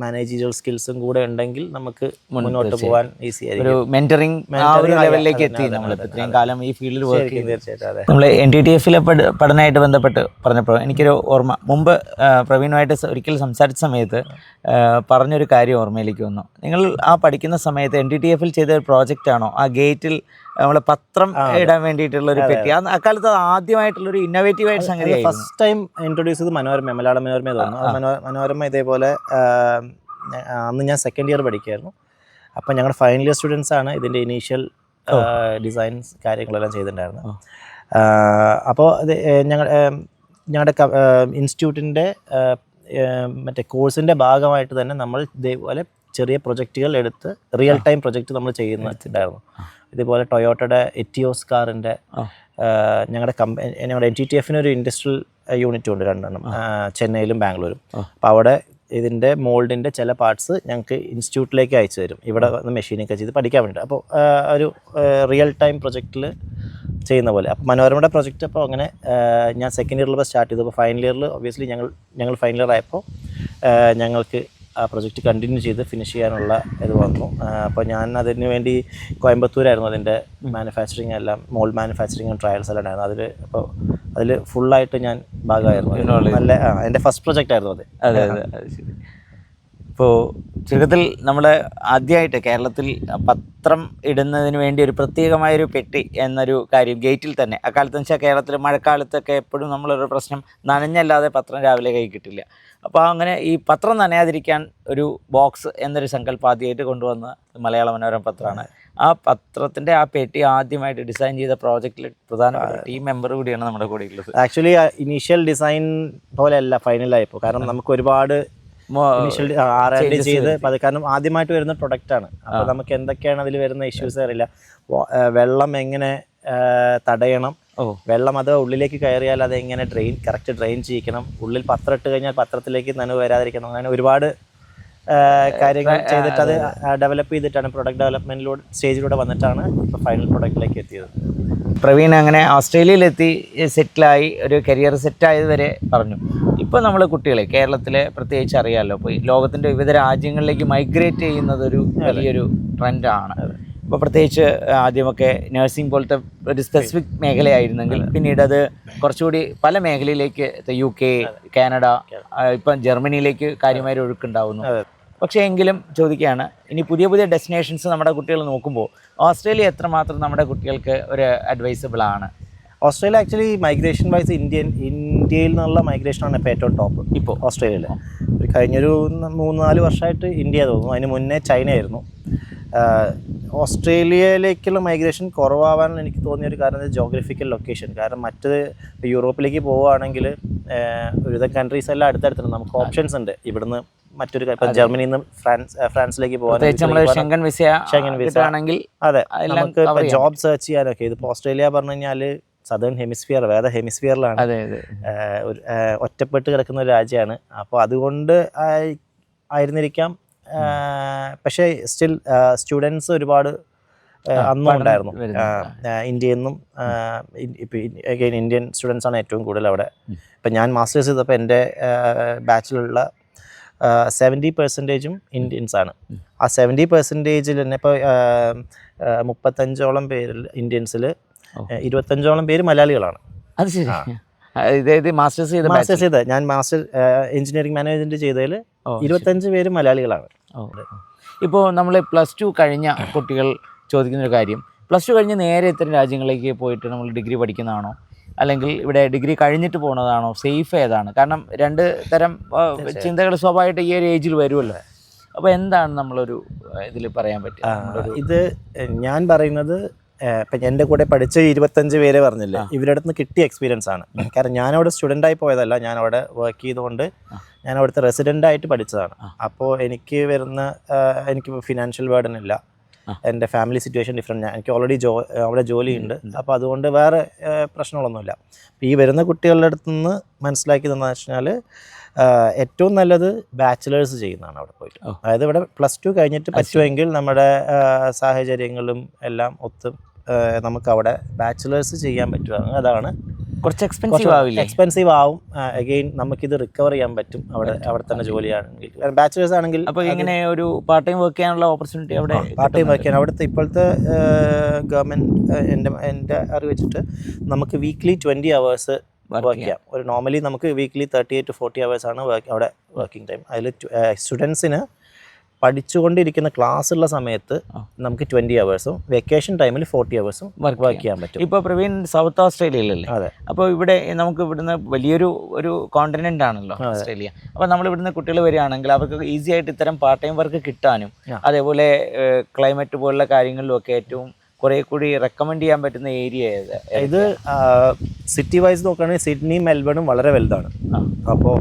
മാനേജീരിയൽ സ്കിൽസും കൂടെ ഉണ്ടെങ്കിൽ നമുക്ക് മുന്നോട്ട് പോകാൻ ഈസി ആയിരിക്കും. ഒരു മെന്ററിംഗ് ലെവലിലേക്ക് എത്തി നമ്മൾ ഇത്രയും കാലം ഈ ഫീൽഡിൽ വർക്ക് ചെയ്ത്. തീർച്ചയായിട്ടും നമ്മൾ NTTF-ലെ പഠനമായിട്ട് ബന്ധപ്പെട്ട് പറഞ്ഞപ്പോൾ എനിക്കൊരു ഓർമ്മ, മുമ്പ് പ്രവീണുമായിട്ട് ഒരിക്കൽ സംസാരിച്ച സമയത്ത് പറഞ്ഞൊരു കാര്യം ഓർമ്മയിലേക്ക് വന്നു. നിങ്ങൾ ആ പഠിക്കുന്ന സമയത്ത് NTTF-ൽ ചെയ്ത ഒരു പ്രോജക്റ്റ് ആണോ ആ ഗേറ്റിൽ നമ്മളെ പത്രം ഇടാൻ വേണ്ടിയിട്ടുള്ള ഒരു പെട്ടി? അക്കാലത്ത് ആദ്യമായിട്ടുള്ളൊരു ഇന്നോവേറ്റീവ് ആയിട്ട് സംഗതി ഫസ്റ്റ് ടൈം ഇൻട്രൊഡ്യൂസ് ചെയ്ത് മലയാള മനോരമ തോന്നുന്നു. മനോരമ ഇതേപോലെ അന്ന് ഞാൻ സെക്കൻഡ് ഇയർ പഠിക്കുകയായിരുന്നു. അപ്പം ഞങ്ങളുടെ ഫൈനൽ ഇയർ സ്റ്റുഡൻസ് ആണ് ഇതിൻ്റെ ഇനീഷ്യൽ ഡിസൈൻസ് കാര്യങ്ങളെല്ലാം ചെയ്തിട്ടുണ്ടായിരുന്നത്. അപ്പോൾ ഞങ്ങളുടെ ഇൻസ്റ്റിറ്റ്യൂട്ടിൻ്റെ മറ്റേ കോഴ്സിൻ്റെ ഭാഗമായിട്ട് തന്നെ നമ്മൾ ഇതേപോലെ ചെറിയ പ്രൊജക്റ്റുകൾ എടുത്ത് റിയൽ ടൈം പ്രൊജക്റ്റ് നമ്മൾ ചെയ്യുന്നുണ്ടായിരുന്നു. ഇതുപോലെ ടൊയോട്ടയുടെ എറ്റിയോസ് കാറിൻ്റെ ഞങ്ങളുടെ NTTF-ന് ഒരു ഇൻഡസ്ട്രിയൽ യൂണിറ്റും ഉണ്ട്, 2 ചെന്നൈയിലും ബാംഗ്ലൂരും. അപ്പോൾ അവിടെ ഇതിൻ്റെ മോൾഡിൻ്റെ ചില പാർട്സ് ഞങ്ങൾക്ക് ഇൻസ്റ്റിറ്റ്യൂട്ടിലേക്ക് അയച്ചു തരും, ഇവിടെ വന്ന് മെഷീനൊക്കെ ചെയ്ത് പഠിക്കാൻ വേണ്ടി. അപ്പോൾ ഒരു റിയൽ ടൈം പ്രൊജക്റ്റിൽ ചെയ്യുന്ന പോലെ. അപ്പോൾ മനോരമയുടെ പ്രൊജക്റ്റ് അപ്പോൾ അങ്ങനെ ഞാൻ സെക്കൻഡ് ഇയറിൽ സ്റ്റാർട്ട് ചെയ്തു. അപ്പോൾ ഫൈനൽ ഇയറിൽ ഒബ്വിയസ്ലി ഞങ്ങൾ ഫൈനൽ ഇയർ ആയപ്പോൾ ഞങ്ങൾക്ക് ആ പ്രൊജക്റ്റ് കണ്ടിന്യൂ ചെയ്ത് ഫിനിഷ് ചെയ്യാനുള്ള ഇത് വന്നു. അപ്പോൾ ഞാൻ അതിന് വേണ്ടി കോയമ്പത്തൂരായിരുന്നു അതിൻ്റെ മാനുഫാക്ചറിങ് എല്ലാം, മോൾഡ് മാനുഫാക്ചറിങ് ട്രയൽസ് എല്ലാം ഉണ്ടായിരുന്നു. അതിൽ ഫുള്ളായിട്ട് ഞാൻ ഭാഗമായിരുന്നു. നല്ല എൻ്റെ ഫസ്റ്റ് പ്രൊജക്റ്റ് ആയിരുന്നു അത്. അതെ. ഇപ്പോൾ ചുരുക്കത്തിൽ നമ്മൾ ആദ്യമായിട്ട് കേരളത്തിൽ പത്രം ഇടുന്നതിന് വേണ്ടി ഒരു പ്രത്യേകമായൊരു പെട്ടി എന്നൊരു കാര്യം ഗേറ്റിൽ തന്നെ, അക്കാലത്ത് വെച്ചാൽ കേരളത്തിൽ മഴക്കാലത്തൊക്കെ എപ്പോഴും നമ്മളൊരു പ്രശ്നം, നനഞ്ഞല്ലാതെ പത്രം രാവിലെ കൈ കിട്ടില്ല. അപ്പോൾ അങ്ങനെ ഈ പത്രം നനയാതിരിക്കാൻ ഒരു ബോക്സ് എന്നൊരു സങ്കല്പം ആദ്യമായിട്ട് കൊണ്ടുവന്ന മലയാള മനോരമ പത്രമാണ്. ആ പത്രത്തിൻ്റെ ആ പെട്ടി ആദ്യമായിട്ട് ഡിസൈൻ ചെയ്ത പ്രോജക്റ്റിൽ പ്രധാനപ്പെട്ട ടീം മെമ്പർ കൂടിയാണ് നമ്മുടെ കൂടെ ഉള്ളത്. ആക്ച്വലി ഇനീഷ്യൽ ഡിസൈൻ പോലെയല്ല ഫൈനലായപ്പോൾ, കാരണം നമുക്ക് ഒരുപാട് ഇനീഷ്യൽ R&D ചെയ്ത് കാരണം ആദ്യമായിട്ട് വരുന്ന പ്രൊഡക്റ്റാണ്. അപ്പോൾ നമുക്ക് എന്തൊക്കെയാണ് അതിൽ വരുന്ന ഇഷ്യൂസ് അറിയില്ല. വെള്ളം എങ്ങനെ തടയണം, വെള്ളം അത് ഉള്ളിലേക്ക് കയറിയാൽ അത് എങ്ങനെ കറക്റ്റ് ഡ്രെയിൻ ചെയ്യിക്കണം, ഉള്ളിൽ പത്രം ഇട്ട് കഴിഞ്ഞാൽ പത്രത്തിലേക്ക് നനവ് വരാതിരിക്കണം, അങ്ങനെ ഒരുപാട് കാര്യങ്ങൾ ചെയ്തിട്ട് അത് ഡെവലപ്പ് ചെയ്തിട്ടാണ് പ്രൊഡക്റ്റ് ഡെവലപ്മെൻറ്റിലൂടെ സ്റ്റേജിലൂടെ വന്നിട്ടാണ് ഇപ്പോൾ ഫൈനൽ പ്രൊഡക്റ്റിലേക്ക് എത്തിയത്. പ്രവീൺ അങ്ങനെ ഓസ്ട്രേലിയയിലെത്തി സെറ്റിലായി ഒരു കരിയർ സെറ്റായത് വരെ പറഞ്ഞു. ഇപ്പോൾ നമ്മൾ കുട്ടികളെ കേരളത്തിലെ പ്രത്യേകിച്ച് അറിയാമല്ലോ, ഇപ്പോൾ ലോകത്തിൻ്റെ വിവിധ രാജ്യങ്ങളിലേക്ക് മൈഗ്രേറ്റ് ചെയ്യുന്നതൊരു വലിയൊരു ട്രെൻഡാണ്. ഇപ്പോൾ പ്രത്യേകിച്ച് ആദ്യമൊക്കെ നഴ്സിംഗ് പോലത്തെ ഒരു സ്പെസിഫിക് മേഖലയായിരുന്നെങ്കിൽ പിന്നീട് അത് കുറച്ചുകൂടി പല മേഖലയിലേക്ക് UK, കാനഡ, ഇപ്പം ജർമ്മനിയിലേക്ക് കാര്യമായ ഒഴുക്കുണ്ടാവുന്നു. പക്ഷേ എങ്കിലും ചോദിക്കുകയാണ്, ഇനി പുതിയ പുതിയ ഡെസ്റ്റിനേഷൻസ് നമ്മുടെ കുട്ടികൾ നോക്കുമ്പോൾ ഓസ്ട്രേലിയ എത്രമാത്രം നമ്മുടെ കുട്ടികൾക്ക് ഒരു അഡ്വൈസബിൾ ആണ്? ഓസ്ട്രേലിയ ആക്ച്വലി മൈഗ്രേഷൻ വൈസ് ഇന്ത്യയിൽ നിന്നുള്ള മൈഗ്രേഷനാണ് ഇപ്പോൾ ഏറ്റവും ടോപ്പ് ഇപ്പോൾ ഓസ്ട്രേലിയയിൽ. കഴിഞ്ഞൊരു 3-4 വർഷമായിട്ട് ഇന്ത്യ തോന്നുന്നു, അതിന് മുന്നേ ചൈന ആയിരുന്നു. ഓസ്ട്രേലിയയിലേക്കുള്ള മൈഗ്രേഷൻ കുറവാകാൻ എനിക്ക് തോന്നിയൊരു കാരണം ജോഗ്രഫിക്കൽ ലൊക്കേഷൻ. കാരണം മറ്റ് യൂറോപ്പിലേക്ക് പോവുകയാണെങ്കിൽ ഒരുവിധ കൺട്രീസ് എല്ലാം അടുത്തടുത്തുണ്ട്, നമുക്ക് ഓപ്ഷൻസ് ഉണ്ട്. ഇവിടുന്ന് മറ്റൊരു ജർമ്മനിയിൽ നിന്ന് ഫ്രാൻസിലേക്ക് പോകാൻ ആണെങ്കിൽ അതെ, നമുക്ക് ജോബ് സെർച്ച് ചെയ്യാനൊക്കെ. ഇതിപ്പോൾ ഓസ്ട്രേലിയ പറഞ്ഞു കഴിഞ്ഞാൽ സദേൺ ഹെമിസ്ഫിയർ, വേറെ ഹെമിസ്ഫിയറിലാണ്, ഒറ്റപ്പെട്ട് കിടക്കുന്ന ഒരു രാജ്യമാണ്. അപ്പോൾ അതുകൊണ്ട് ആയിരുന്നിരിക്കാം. പക്ഷേ സ്റ്റിൽ സ്റ്റുഡൻസ് ഒരുപാട് അന്നും ഉണ്ടായിരുന്നു ഇന്ത്യയിൽ നിന്നും. ഇപ്പം ഇന്ത്യൻ സ്റ്റുഡൻസ് ആണ് ഏറ്റവും കൂടുതൽ അവിടെ. ഇപ്പം ഞാൻ മാസ്റ്റേഴ്സ് ചെയ്തപ്പോൾ എൻ്റെ ബാച്ചിലുള്ള 70% ഇന്ത്യൻസ് ആണ്. ആ 70% തന്നെ ഇപ്പോൾ 35ഓളം പേരിൽ ഇന്ത്യൻസിൽ 25ഓളം പേര് മലയാളികളാണ്. അത് ശരി. മാസ്റ്റേഴ്സ് ചെയ്ത ഞാൻ എഞ്ചിനീയറിംഗ് മാനേജ്മെൻറ്റ് ചെയ്തതിൽ 25 പേര് മലയാളികളാണ്. ഇപ്പോൾ നമ്മൾ +2 കഴിഞ്ഞ കുട്ടികൾ ചോദിക്കുന്നൊരു കാര്യം, +2 കഴിഞ്ഞ് നേരെ ഇത്തരം രാജ്യങ്ങളിലേക്ക് പോയിട്ട് നമ്മൾ ഡിഗ്രി പഠിക്കുന്നതാണോ, അല്ലെങ്കിൽ ഇവിടെ ഡിഗ്രി കഴിഞ്ഞിട്ട് പോകുന്നതാണോ സേഫ്? ഏതാണ്? കാരണം 2 തരം ചിന്തകൾ സ്വാഭാവികമായിട്ട് ഈ ഒരു ഏജിൽ വരുമല്ലോ. അപ്പോൾ എന്താണ് നമ്മളൊരു ഇതിൽ പറയാൻ പറ്റുക? ഇത് ഞാൻ പറയുന്നത്, ഇപ്പം എൻ്റെ കൂടെ പഠിച്ച 25 പേരെ പറഞ്ഞില്ലേ, ഇവരുടെ അടുത്ത് നിന്ന് കിട്ടിയ എക്സ്പീരിയൻസ് ആണ്. കാരണം ഞാനവിടെ സ്റ്റുഡൻ്റായി പോയതല്ല, ഞാൻ അവിടെ വർക്ക് ചെയ്തുകൊണ്ട് ഞാൻ അവിടുത്തെ റെസിഡൻ്റായിട്ട് പഠിച്ചതാണ്. അപ്പോൾ എനിക്ക് ഫിനാൻഷ്യൽ ബേർഡൻ ഇല്ല, എൻ്റെ ഫാമിലി സിറ്റുവേഷൻ ഡിഫറെൻറ്റ്, എനിക്ക് ഓൾറെഡി അവിടെ ജോലിയുണ്ട്. അപ്പോൾ അതുകൊണ്ട് വേറെ പ്രശ്നങ്ങളൊന്നുമില്ല. ഈ വരുന്ന കുട്ടികളുടെ അടുത്ത് നിന്ന് മനസ്സിലാക്കിയതെന്ന് വെച്ചാൽ ഏറ്റവും നല്ലത് ബാച്ചിലേഴ്സ് ചെയ്യുന്നതാണ് അവിടെ പോയിട്ട്. അതായത് ഇവിടെ +2 കഴിഞ്ഞിട്ട് പറ്റുമെങ്കിൽ നമ്മുടെ സാഹചര്യങ്ങളും എല്ലാം ഒത്ത് നമുക്ക് അവിടെ ബാച്ചിലേഴ്സ് ചെയ്യാൻ പറ്റുക. അതാണ് കുറച്ച് എക്സ്പെൻസീവ് ആവും. അഗെയിൻ നമുക്കിത് റിക്കവർ ചെയ്യാൻ പറ്റും അവിടെ തന്നെ ജോലിയാണെങ്കിൽ. ബാച്ചിലേഴ്സ് ആണെങ്കിൽ അപ്പോൾ ഇങ്ങനെ ഒരു പാർട്ട് ടൈം വർക്ക് ചെയ്യാനുള്ള ഓപ്പർച്യൂണിറ്റി അവിടെ പാർട്ട് ടൈം വർക്ക് ചെയ്യാൻ അവിടുത്തെ ഇപ്പോഴത്തെ ഗവൺമെൻറ് എൻ്റെ അറിവ് വെച്ചിട്ട് നമുക്ക് വീക്ക്ലി 20 hours വർക്ക് ചെയ്യാം. ഒരു നോർമലി നമുക്ക് വീക്ക്ലി 38 to 40 hours ആണ് അവിടെ വർക്കിംഗ് ടൈം. അതിൽ സ്റ്റുഡൻസിന് പഠിച്ചുകൊണ്ടിരിക്കുന്ന ക്ലാസ് ഉള്ള സമയത്ത് നമുക്ക് 20 hours, വെക്കേഷൻ ടൈമിൽ 40 hours വർക്ക് ചെയ്യാൻ പറ്റും. ഇപ്പോൾ പ്രവീൺ സൗത്ത് ഓസ്ട്രേലിയയിലല്ലേ? അതെ. അപ്പോൾ ഇവിടെ നമുക്ക് ഇവിടുന്ന് വലിയൊരു കോണ്ടിനെൻ്റ് ആണല്ലോ ഓസ്ട്രേലിയ. അപ്പോൾ നമ്മൾ ഇവിടുന്ന് കുട്ടികൾ വരികയാണെങ്കിൽ അവർക്ക് ഈസി ആയിട്ട് ഇത്തരം പാർട്ട് ടൈം വർക്ക് കിട്ടാനും അതേപോലെ ക്ലൈമറ്റ് പോലുള്ള കാര്യങ്ങളിലും ഒക്കെ ഏറ്റവും കുറേ കൂടി റെക്കമെൻഡ് ചെയ്യാൻ പറ്റുന്ന ഏരിയ ഇത് സിറ്റി വൈസ് നോക്കുകയാണെങ്കിൽ സിഡ്നി മെൽബണും വളരെ വലുതാണ്. അപ്പോൾ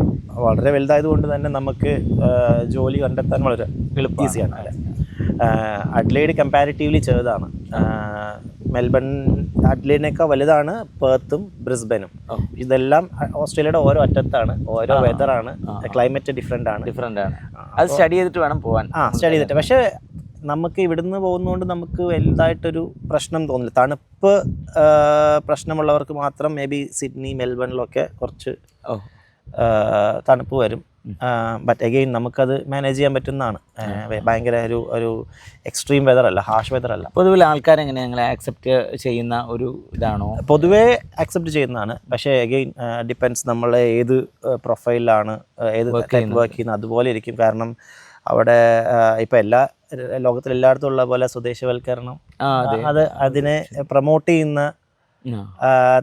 വളരെ വലുതായതുകൊണ്ട് തന്നെ നമുക്ക് ജോലി കണ്ടെത്താൻ വളരെ ഈസിയാണ്. അഡ്ലൈഡ് കമ്പാരിറ്റീവ്ലി ചെറുതാണ്. മെൽബൺ അഡ്ലൈഡിനേക്കാൾ വലുതാണ് പെർത്തും ബ്രിസ്ബനും. ഇതെല്ലാം ഓസ്ട്രേലിയയുടെ ഓരോ അറ്റത്താണ്, ഓരോ വെതറാണ്, ക്ലൈമറ്റ് ഡിഫറെൻ്റ് ആണ്. അത് സ്റ്റഡി ചെയ്തിട്ട് വേണം പോകാൻ. സ്റ്റഡി ചെയ്തിട്ട്. പക്ഷേ നമുക്ക് ഇവിടുന്ന് പോകുന്നതുകൊണ്ട് നമുക്ക് വലുതായിട്ടൊരു പ്രശ്നം തോന്നില്ല. തണുപ്പ് പ്രശ്നമുള്ളവർക്ക് മാത്രം മേ ബി സിഡ്നി മെൽബണിലൊക്കെ കുറച്ച് തണുപ്പ് വരും. ബട്ട് അഗെയിൻ നമുക്കത് മാനേജ് ചെയ്യാൻ പറ്റുന്നതാണ്. ഭയങ്കര ഒരു എക്സ്ട്രീം വെതറല്ല, ഹാഷ് വെതറല്ല. പൊതുവിൽ ആൾക്കാരെങ്ങനെ ഞങ്ങളെ ആക്സെപ്റ്റ് ചെയ്യുന്ന ഒരു ഇതാണോ? പൊതുവേ ആക്സെപ്റ്റ് ചെയ്യുന്നതാണ്. പക്ഷേ അഗെയിൻ ഡിപ്പെൻഡ്സ് നമ്മൾ ഏത് പ്രൊഫൈലിലാണ്, ഏത് വർക്ക് ചെയ്യുന്നത് അതുപോലെ ഇരിക്കും. കാരണം അവിടെ ഇപ്പം ലോകത്തിലെല്ലായിടത്തും ഉള്ള പോലെ സ്വദേശവൽക്കരണം അതിനെ പ്രൊമോട്ട് ചെയ്യുന്ന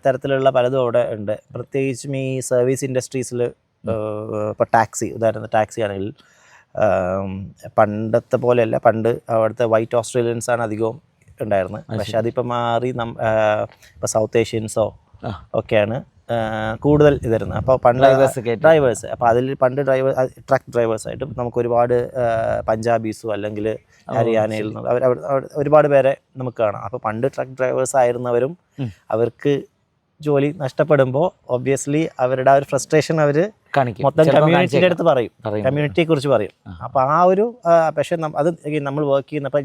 തരത്തിലുള്ള പലതും അവിടെ ഉണ്ട്. പ്രത്യേകിച്ചും ഈ സർവീസ് ഇൻഡസ്ട്രീസിൽ ഇപ്പോൾ ഉദാഹരണത്തിന് ടാക്സി ആണെങ്കിൽ പണ്ടത്തെ പോലെയല്ല. പണ്ട് അവിടുത്തെ വൈറ്റ് ഓസ്ട്രേലിയൻസ് ആണ് അധികവും ഉണ്ടായിരുന്നത്. പക്ഷെ അതിപ്പോൾ മാറി ഇപ്പോൾ സൗത്ത് ഏഷ്യൻസോ ഒക്കെയാണ് കൂടുതൽ ഇതായിരുന്നു. അപ്പോൾ പണ്ട് ഡ്രൈവേഴ്സ്, അപ്പോൾ അതിൽ പണ്ട് ട്രക്ക് ഡ്രൈവേഴ്സായിട്ടും നമുക്ക് ഒരുപാട് പഞ്ചാബീസോ അല്ലെങ്കിൽ ഹരിയാനയിൽ നിന്ന് ഒരുപാട് പേരെ നമുക്ക് കാണാം. അപ്പോൾ പണ്ട് ട്രക്ക് ഡ്രൈവേഴ്സ് ആയിരുന്നവരും അവർക്ക് ജോലി നഷ്ടപ്പെടുമ്പോൾ ഒബ്വിയസ്ലി അവരുടെ ആ ഒരു ഫ്രസ്ട്രേഷൻ അവർ മൊത്തം കമ്മ്യൂണിറ്റിയുടെ അടുത്ത് പറയും, കമ്മ്യൂണിറ്റിയെ കുറിച്ച് പറയും. അപ്പോൾ ആ ഒരു പക്ഷേ അത് നമ്മൾ വർക്ക് ചെയ്യുന്നപ്പോൾ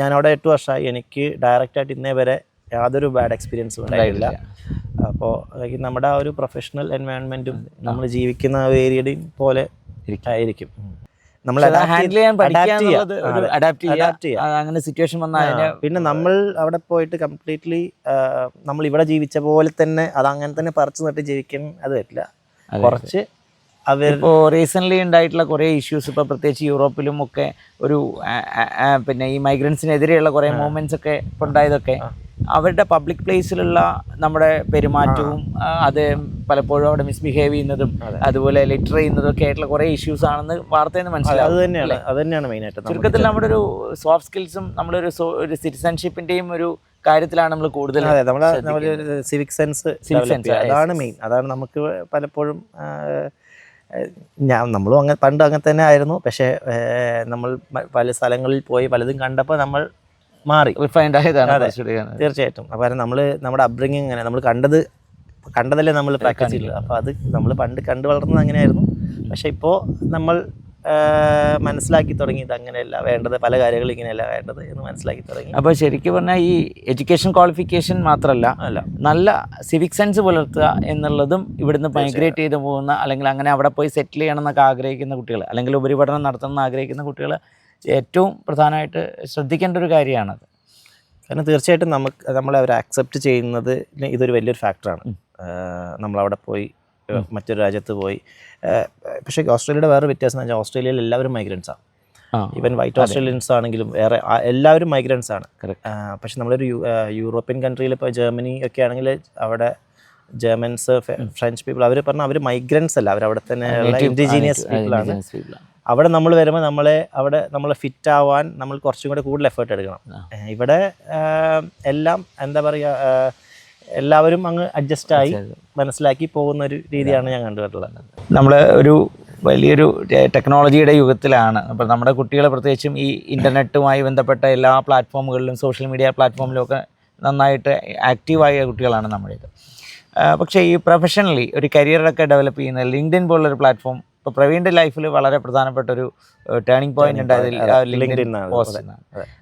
ഞാനവിടെ 8 വർഷമായി. എനിക്ക് ഡയറക്റ്റായിട്ട് ഇന്നേ വരെ യാതൊരു ബാഡ് എക്സ്പീരിയൻസും ഉണ്ടായിട്ടില്ല. അപ്പോൾ നമ്മുടെ ആ ഒരു പ്രൊഫഷണൽ എൻവയോൺമെൻറ്റും നമ്മൾ ജീവിക്കുന്ന ഏരിയയും പോലെ ആയിരിക്കും. നമ്മൾ അങ്ങനെ സിറ്റുവേഷൻ വന്നാൽ പിന്നെ നമ്മൾ അവിടെ പോയിട്ട് കംപ്ലീറ്റ്ലി നമ്മൾ ഇവിടെ ജീവിച്ച പോലെ തന്നെ അതങ്ങനെ തന്നെ പറിച്ചു നട്ട് ജീവിക്കാൻ അത് പറ്റില്ല. കുറച്ച് ഇപ്പോൾ റീസെൻ്റ്ലി ഉണ്ടായിട്ടുള്ള കുറേ ഇഷ്യൂസ്, ഇപ്പോൾ പ്രത്യേകിച്ച് യൂറോപ്പിലും ഒക്കെ ഒരു പിന്നെ ഈ മൈഗ്രൻസിനെതിരെയുള്ള കുറേ മൂവ്മെൻറ്റ്സ് ഒക്കെ ഇപ്പോൾ ഉണ്ടായതൊക്കെ അവരുടെ പബ്ലിക് പ്ലേസിലുള്ള നമ്മുടെ പെരുമാറ്റവും അത് പലപ്പോഴും അവിടെ മിസ്ബിഹേവ് ചെയ്യുന്നതും അതുപോലെ ലിറ്റർ ചെയ്യുന്നതും ഒക്കെ ആയിട്ടുള്ള കുറേ ഇഷ്യൂസ് ആണെന്ന് വാർത്തയിൽ നിന്ന് മനസ്സിലാവും. അത് തന്നെയാണ് മെയിനായിട്ട്. ചുരുക്കത്തിൽ നമ്മുടെ ഒരു സോഫ്റ്റ് സ്കിൽസും നമ്മളൊരു സിറ്റിസൺഷിപ്പിൻ്റെയും ഒരു കാര്യത്തിലാണ് നമ്മൾ കൂടുതൽ സിവിക് സെൻസ് അതാണ് മെയിൻ. അതാണ് നമുക്ക് പലപ്പോഴും നമ്മളും പണ്ട് അങ്ങനെ തന്നെ ആയിരുന്നു. പക്ഷേ നമ്മൾ പല സ്ഥലങ്ങളിൽ പോയി പലതും കണ്ടപ്പോൾ നമ്മൾ മാറി, റിഫൈൻഡ് ആയതാണ്. തീർച്ചയായിട്ടും. അപ്പോൾ നമ്മുടെ അപ്ബ്രിങ്ങിങ് അങ്ങനെ നമ്മൾ കണ്ടതല്ലേ നമ്മൾ പ്രാക്ടീസ് ചെയ്തത്. അപ്പോൾ അത് നമ്മൾ പണ്ട് കണ്ടു വളർന്നത് അങ്ങനെയായിരുന്നു. പക്ഷേ ഇപ്പോൾ നമ്മൾ മനസ്സിലാക്കി തുടങ്ങി ഇത് അങ്ങനെയല്ല വേണ്ടത്, പല കാര്യങ്ങളും ഇങ്ങനെയല്ല വേണ്ടത് എന്ന് മനസ്സിലാക്കി തുടങ്ങി. അപ്പോൾ ശരിക്കും പറഞ്ഞാൽ ഈ എഡ്യൂക്കേഷൻ ക്വാളിഫിക്കേഷൻ മാത്രമല്ല, നല്ല സിവിക് സെൻസ് പുലർത്തുക എന്നുള്ളതും ഇവിടുന്ന് മൈഗ്രേറ്റ് ചെയ്ത് പോകുന്ന അല്ലെങ്കിൽ അങ്ങനെ അവിടെ പോയി സെറ്റിൽ ചെയ്യണം എന്നൊക്കെ ആഗ്രഹിക്കുന്ന കുട്ടികൾ അല്ലെങ്കിൽ ഉപരിപഠനം നടത്തണം എന്ന് ആഗ്രഹിക്കുന്ന കുട്ടികൾ ഏറ്റവും പ്രധാനമായിട്ട് ശ്രദ്ധിക്കേണ്ട ഒരു കാര്യമാണത്. കാരണം തീർച്ചയായിട്ടും നമ്മളെ അവർ ആക്സെപ്റ്റ് ചെയ്യുന്നത് ഇതൊരു വലിയൊരു ഫാക്ടറാണ്. നമ്മളവിടെ പോയി മറ്റൊരു രാജ്യത്ത് പോയി. പക്ഷേ ഓസ്ട്രേലിയയുടെ വേറെ വ്യത്യാസം എന്ന് വെച്ചാൽ ഓസ്ട്രേലിയയിൽ എല്ലാവരും മൈഗ്രൻസാണ്. ഈവൻ വൈറ്റ് ഓസ്ട്രേലിയൻസ് ആണെങ്കിലും വേറെ എല്ലാവരും മൈഗ്രൻസ് ആണ്. പക്ഷെ നമ്മളൊരു യൂറോപ്യൻ കൺട്രിയിൽ ഇപ്പോൾ ജർമ്മനി ഒക്കെ ആണെങ്കിൽ അവിടെ ജർമൻസ്, ഫ്രഞ്ച് പീപ്പിൾ അവർ പറഞ്ഞാൽ അവർ മൈഗ്രൻസ് അല്ല, അവരവിടെ തന്നെ ഇൻഡിജീനിയസ് പീപ്പിളാണ്. അവിടെ നമ്മൾ വരുമ്പോൾ നമ്മളെ ഫിറ്റ് ആവാൻ നമ്മൾ കുറച്ചും കൂടെ കൂടുതൽ എഫേർട്ട് എടുക്കണം. ഇവിടെ എല്ലാം എന്താ പറയുക, എല്ലാവരും അങ്ങ് അഡ്ജസ്റ്റായി മനസ്സിലാക്കി പോകുന്ന ഒരു രീതിയാണ് ഞാൻ കണ്ടുവരുന്നത്. നമ്മൾ ഒരു വലിയൊരു ടെക്നോളജിയുടെ യുഗത്തിലാണ്. അപ്പോൾ നമ്മുടെ കുട്ടികൾ പ്രത്യേകിച്ചും ഈ ഇൻ്റർനെറ്റുമായി ബന്ധപ്പെട്ട എല്ലാ പ്ലാറ്റ്ഫോമുകളിലും സോഷ്യൽ മീഡിയ പ്ലാറ്റ്ഫോമിലും ഒക്കെ നന്നായിട്ട് ആക്റ്റീവായ കുട്ടികളാണ് നമ്മുടേത്. പക്ഷേ ഈ പ്രൊഫഷണലി ഒരു കരിയറൊക്കെ ഡെവലപ്പ് ചെയ്യുന്ന ലിങ്ക്ഡിൻ പോലുള്ളൊരു പ്ലാറ്റ്ഫോം ഇപ്പോൾ പ്രവീണിൻ്റെ ലൈഫിൽ വളരെ പ്രധാനപ്പെട്ട ഒരു ടേണിംഗ് പോയിന്റ് ഉണ്ടായത് ലിങ്ക്ഡിൻ പോസ്റ്റ്.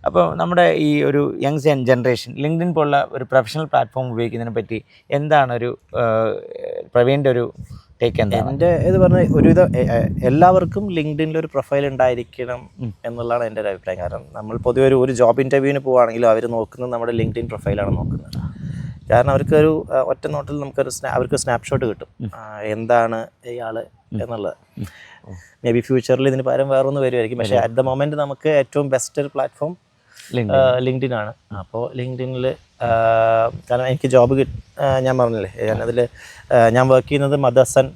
അപ്പോൾ നമ്മുടെ ഈ ഒരു യങ് ജനറേഷൻ ലിങ്ക്ഡിൻ പോലുള്ള ഒരു പ്രൊഫഷണൽ പ്ലാറ്റ്ഫോം ഉപയോഗിക്കുന്നതിനെ പറ്റി എന്താണ് ഒരു പ്രവീണിൻ്റെ ഒരു ടേക്ക്? എന്താണ് എൻ്റെ ഇത് പറഞ്ഞാൽ ഒരുവിധം എല്ലാവർക്കും ലിങ്ക്ഡിനിലൊരു പ്രൊഫൈൽ ഉണ്ടായിരിക്കണം എന്നുള്ളതാണ് എൻ്റെ ഒരു അഭിപ്രായം. കാരണം നമ്മൾ പൊതുവെ ഒരു ജോബ് ഇൻ്റർവ്യൂവിന് പോവുകയാണെങ്കിലും അവർ നോക്കുന്നത് നമ്മുടെ ലിങ്ക്ഡിൻ പ്രൊഫൈലാണ് നോക്കുന്നത്. കാരണം അവർക്കൊരു ഒറ്റ നോട്ടിൽ അവർക്ക് സ്നാപ്ഷോട്ട് കിട്ടും എന്താണ് ഇയാൾ എന്നുള്ളത്. മേ ബി ഫ്യൂച്ചറിൽ ഇതിന് പകരം വേറൊന്ന് വരുമായിരിക്കും. പക്ഷേ അറ്റ് ദ മൊമെൻറ്റ് നമുക്ക് ഏറ്റവും ബെസ്റ്റ് ഒരു പ്ലാറ്റ്ഫോം ലിങ്ക്ഡിൻ ആണ്. അപ്പോൾ ലിങ്ക്ഡിനിൽ കാരണം എനിക്ക് ജോബ് ഞാൻ പറഞ്ഞില്ലേ, ഞാൻ വർക്ക് ചെയ്യുന്നത് മദസൻ